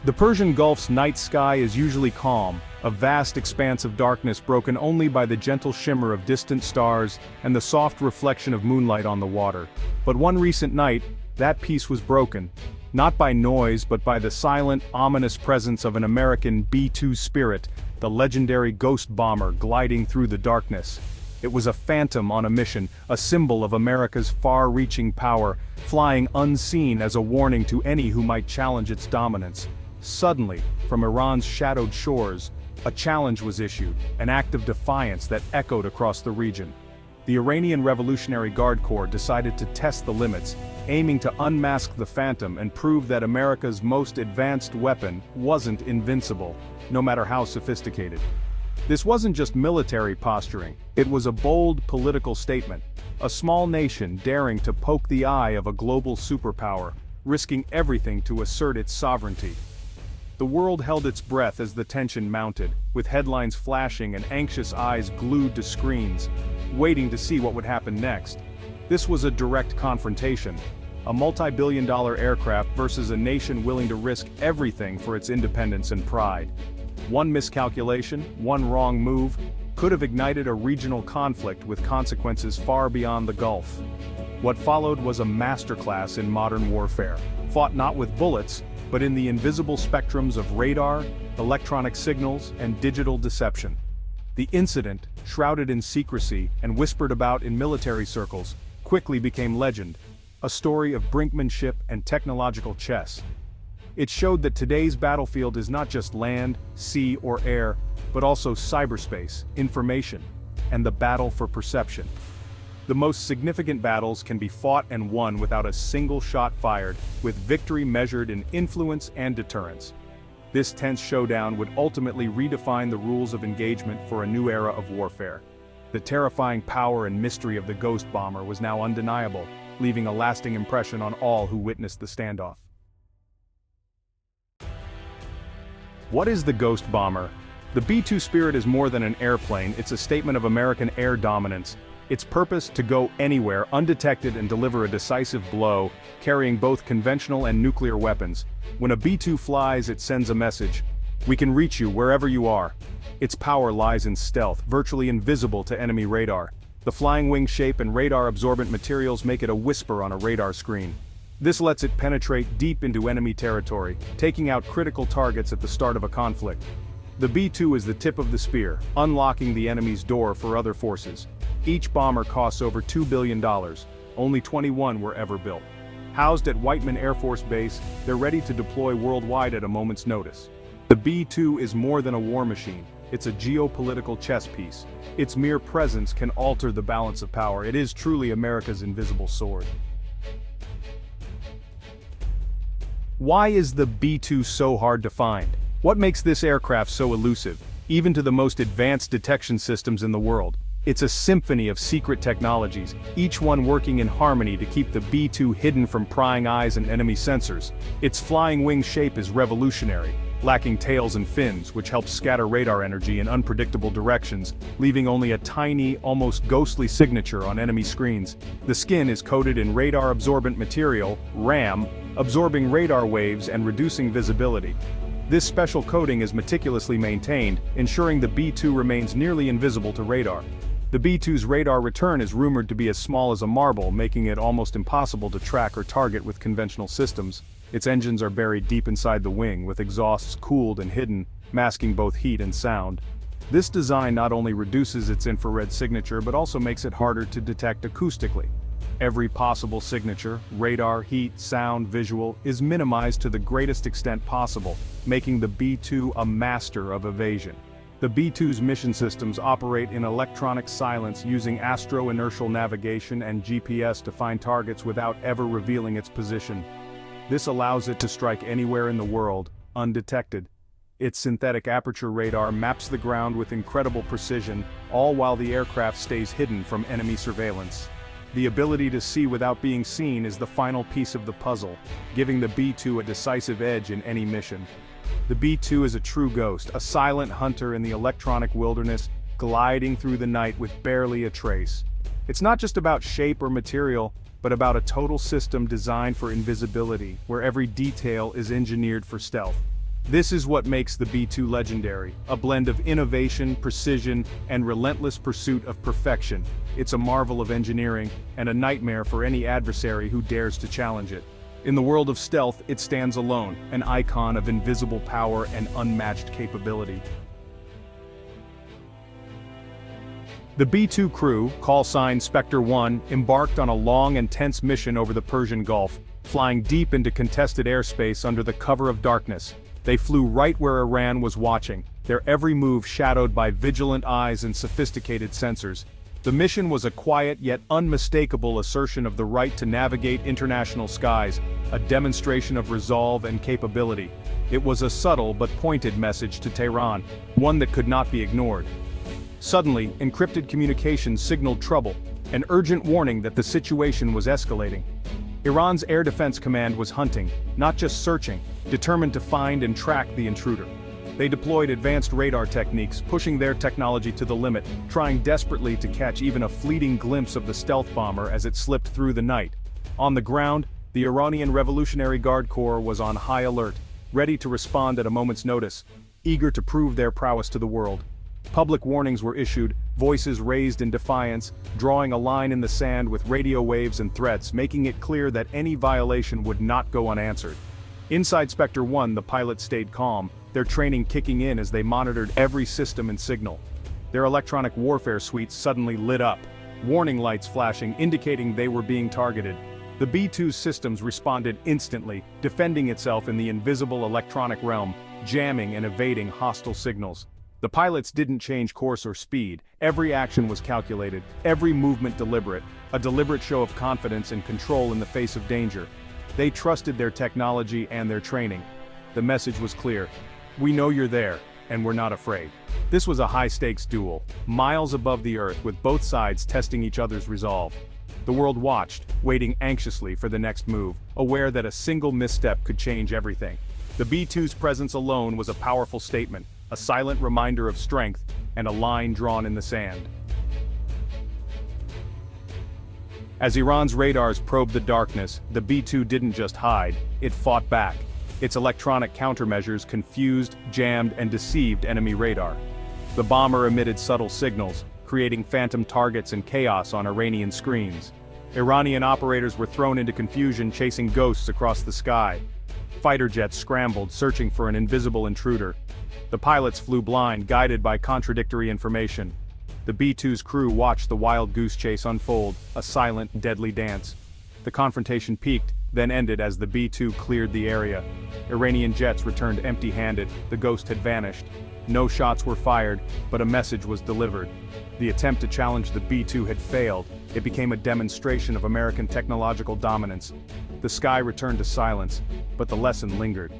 The Persian Gulf's night sky is usually calm, a vast expanse of darkness broken only by the gentle shimmer of distant stars and the soft reflection of moonlight on the water. But one recent night, that peace was broken. Not by noise but by the silent, ominous presence of an American B-2 Spirit, the legendary ghost bomber gliding through the darkness. It was a phantom on a mission, a symbol of America's far-reaching power, flying unseen as a warning to any who might challenge its dominance. Suddenly, from Iran's shadowed shores, a challenge was issued, an act of defiance that echoed across the region. The Iranian Revolutionary Guard Corps decided to test the limits, aiming to unmask the Phantom and prove that America's most advanced weapon wasn't invincible, no matter how sophisticated. This wasn't just military posturing, it was a bold political statement, a small nation daring to poke the eye of a global superpower, risking everything to assert its sovereignty. The world held its breath as the tension mounted, with headlines flashing and anxious eyes glued to screens, waiting to see what would happen next. This was a direct confrontation, a multi-billion-dollar aircraft versus a nation willing to risk everything for its independence and pride. One miscalculation, one wrong move, could have ignited a regional conflict with consequences far beyond the Gulf. What followed was a masterclass in modern warfare, fought not with bullets, but in the invisible spectrums of radar, electronic signals, and digital deception. The incident, shrouded in secrecy and whispered about in military circles, quickly became legend, a story of brinkmanship and technological chess. It showed that today's battlefield is not just land, sea, or air, but also cyberspace, information, and the battle for perception. The most significant battles can be fought and won without a single shot fired, with victory measured in influence and deterrence. This tense showdown would ultimately redefine the rules of engagement for a new era of warfare. The terrifying power and mystery of the Ghost Bomber was now undeniable, leaving a lasting impression on all who witnessed the standoff. What is the Ghost Bomber? The B-2 Spirit is more than an airplane, it's a statement of American air dominance. Its purpose to go anywhere undetected and deliver a decisive blow, carrying both conventional and nuclear weapons. When a B-2 flies, it sends a message. We can reach you wherever you are. Its power lies in stealth, virtually invisible to enemy radar. The flying wing shape and radar-absorbent materials make it a whisper on a radar screen. This lets it penetrate deep into enemy territory, taking out critical targets at the start of a conflict. The B-2 is the tip of the spear, unlocking the enemy's door for other forces. Each bomber costs over $2 billion, only 21 were ever built. Housed at Whiteman Air Force Base, they're ready to deploy worldwide at a moment's notice. The B-2 is more than a war machine, it's a geopolitical chess piece. Its mere presence can alter the balance of power. It is truly America's invisible sword. Why is the B-2 so hard to find? What makes this aircraft so elusive, even to the most advanced detection systems in the world? It's a symphony of secret technologies, each one working in harmony to keep the B-2 hidden from prying eyes and enemy sensors. Its flying wing shape is revolutionary, lacking tails and fins, which helps scatter radar energy in unpredictable directions, leaving only a tiny, almost ghostly signature on enemy screens. The skin is coated in radar-absorbent material, RAM, absorbing radar waves and reducing visibility. This special coating is meticulously maintained, ensuring the B-2 remains nearly invisible to radar. The B-2's radar return is rumored to be as small as a marble, making it almost impossible to track or target with conventional systems. Its engines are buried deep inside the wing, with exhausts cooled and hidden, masking both heat and sound. This design not only reduces its infrared signature but also makes it harder to detect acoustically. Every possible signature, radar, heat, sound, visual, is minimized to the greatest extent possible, making the B-2 a master of evasion. The B-2's mission systems operate in electronic silence using astro-inertial navigation and GPS to find targets without ever revealing its position. This allows it to strike anywhere in the world, undetected. Its synthetic aperture radar maps the ground with incredible precision, all while the aircraft stays hidden from enemy surveillance. The ability to see without being seen is the final piece of the puzzle, giving the B-2 a decisive edge in any mission. The B-2 is a true ghost, a silent hunter in the electronic wilderness, gliding through the night with barely a trace. It's not just about shape or material, but about a total system designed for invisibility, where every detail is engineered for stealth. This is what makes the B-2 legendary, a blend of innovation, precision, and relentless pursuit of perfection. It's a marvel of engineering, and a nightmare for any adversary who dares to challenge it. In the world of stealth, it stands alone, an icon of invisible power and unmatched capability. The B-2 crew, call sign Spectre 1, embarked on a long and tense mission over the Persian Gulf, flying deep into contested airspace under the cover of darkness. They flew right where Iran was watching, their every move shadowed by vigilant eyes and sophisticated sensors. The mission was a quiet yet unmistakable assertion of the right to navigate international skies, a demonstration of resolve and capability. It was a subtle but pointed message to Tehran, one that could not be ignored. Suddenly, encrypted communications signaled trouble, an urgent warning that the situation was escalating. Iran's Air Defense Command was hunting, not just searching, determined to find and track the intruder. They deployed advanced radar techniques, pushing their technology to the limit, trying desperately to catch even a fleeting glimpse of the stealth bomber as it slipped through the night. On the ground, the Iranian Revolutionary Guard Corps was on high alert, ready to respond at a moment's notice, eager to prove their prowess to the world. Public warnings were issued, voices raised in defiance, drawing a line in the sand with radio waves and threats, making it clear that any violation would not go unanswered. Inside Spectre 1, the pilots stayed calm, their training kicking in as they monitored every system and signal. Their electronic warfare suites suddenly lit up, warning lights flashing indicating they were being targeted. The B-2's systems responded instantly, defending itself in the invisible electronic realm, jamming and evading hostile signals. The pilots didn't change course or speed, every action was calculated, every movement deliberate, a deliberate show of confidence and control in the face of danger. They trusted their technology and their training. The message was clear: we know you're there, and we're not afraid. This was a high-stakes duel, miles above the Earth with both sides testing each other's resolve. The world watched, waiting anxiously for the next move, aware that a single misstep could change everything. The B-2's presence alone was a powerful statement, a silent reminder of strength, and a line drawn in the sand. As Iran's radars probed the darkness, the B-2 didn't just hide, it fought back. Its electronic countermeasures confused, jammed, and deceived enemy radar. The bomber emitted subtle signals, creating phantom targets and chaos on Iranian screens. Iranian operators were thrown into confusion, chasing ghosts across the sky. Fighter jets scrambled, searching for an invisible intruder. The pilots flew blind, guided by contradictory information. The B-2's crew watched the wild goose chase unfold, a silent, deadly dance. The confrontation peaked, then ended as the B-2 cleared the area. Iranian jets returned empty-handed, the ghost had vanished. No shots were fired, but a message was delivered. The attempt to challenge the B-2 had failed. It became a demonstration of American technological dominance. The sky returned to silence, but the lesson lingered.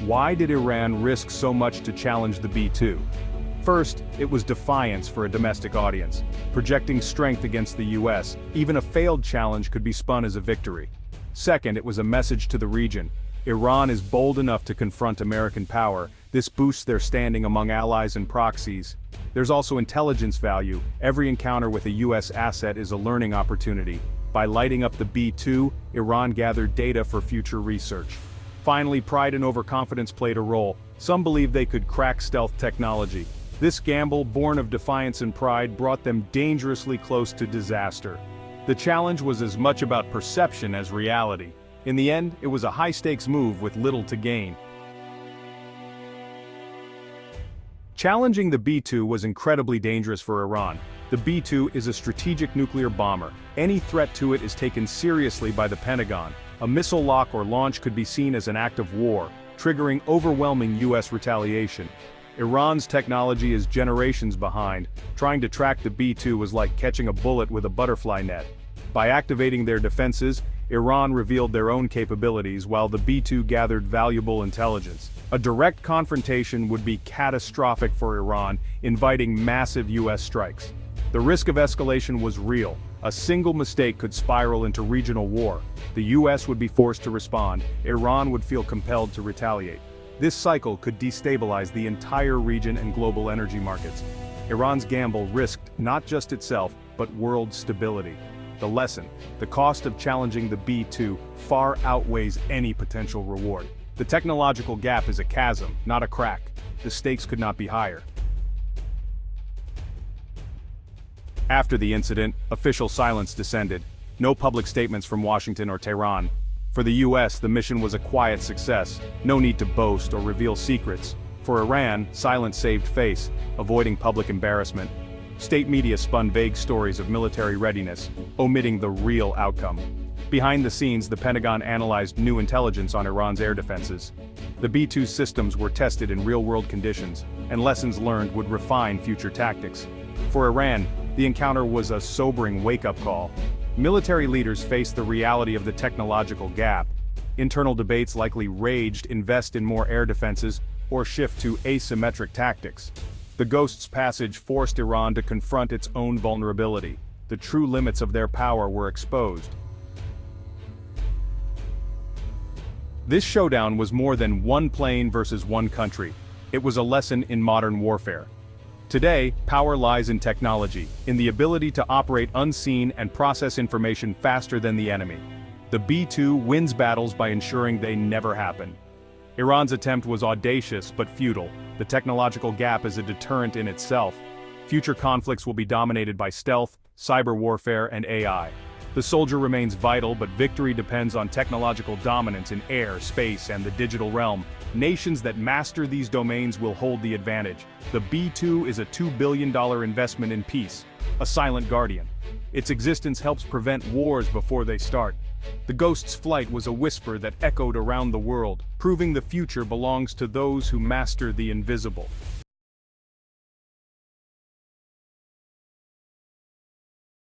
Why did Iran risk so much to challenge the B-2? First, it was defiance for a domestic audience, projecting strength against the US. Even a failed challenge could be spun as a victory. Second, it was a message to the region. Iran is bold enough to confront American power. This boosts their standing among allies and proxies. There's also intelligence value. Every encounter with a US asset is a learning opportunity. By lighting up the B-2, Iran gathered data for future research. Finally, pride and overconfidence played a role. Some believed they could crack stealth technology. This gamble, born of defiance and pride, brought them dangerously close to disaster. The challenge was as much about perception as reality. In the end, it was a high-stakes move with little to gain. Challenging the B-2 was incredibly dangerous for Iran. The B-2 is a strategic nuclear bomber. Any threat to it is taken seriously by the Pentagon. A missile lock or launch could be seen as an act of war, triggering overwhelming US retaliation. Iran's technology is generations behind. Trying to track the B-2 was like catching a bullet with a butterfly net. By activating their defenses, Iran revealed their own capabilities while the B-2 gathered valuable intelligence. A direct confrontation would be catastrophic for Iran, inviting massive US strikes. The risk of escalation was real. A single mistake could spiral into regional war. The US would be forced to respond. Iran would feel compelled to retaliate. This cycle could destabilize the entire region and global energy markets. Iran's gamble risked not just itself, but world stability. The lesson: the cost of challenging the B-2 far outweighs any potential reward. The technological gap is a chasm, not a crack. The stakes could not be higher. After the incident, official silence descended. No public statements from Washington or Tehran. For the US, the mission was a quiet success. No need to boast or reveal secrets. For Iran, silence saved face, avoiding public embarrassment. State media spun vague stories of military readiness, omitting the real outcome. Behind the scenes, the Pentagon analyzed new intelligence on Iran's air defenses. The B-2 systems were tested in real-world conditions, and lessons learned would refine future tactics. For Iran, the encounter was a sobering wake-up call. Military leaders faced the reality of the technological gap. Internal debates likely raged: invest in more air defenses or shift to asymmetric tactics. The Ghost's passage forced Iran to confront its own vulnerability. The true limits of their power were exposed. This showdown was more than one plane versus one country. It was a lesson in modern warfare. Today, power lies in technology, in the ability to operate unseen and process information faster than the enemy. The B-2 wins battles by ensuring they never happen. Iran's attempt was audacious but futile. The technological gap is a deterrent in itself. Future conflicts will be dominated by stealth, cyber warfare, and AI. The soldier remains vital, but victory depends on technological dominance in air, space, and the digital realm. Nations that master these domains will hold the advantage. The B-2 is a $2 billion investment in peace, a silent guardian. Its existence helps prevent wars before they start. The Ghost's flight was a whisper that echoed around the world, proving the future belongs to those who master the invisible.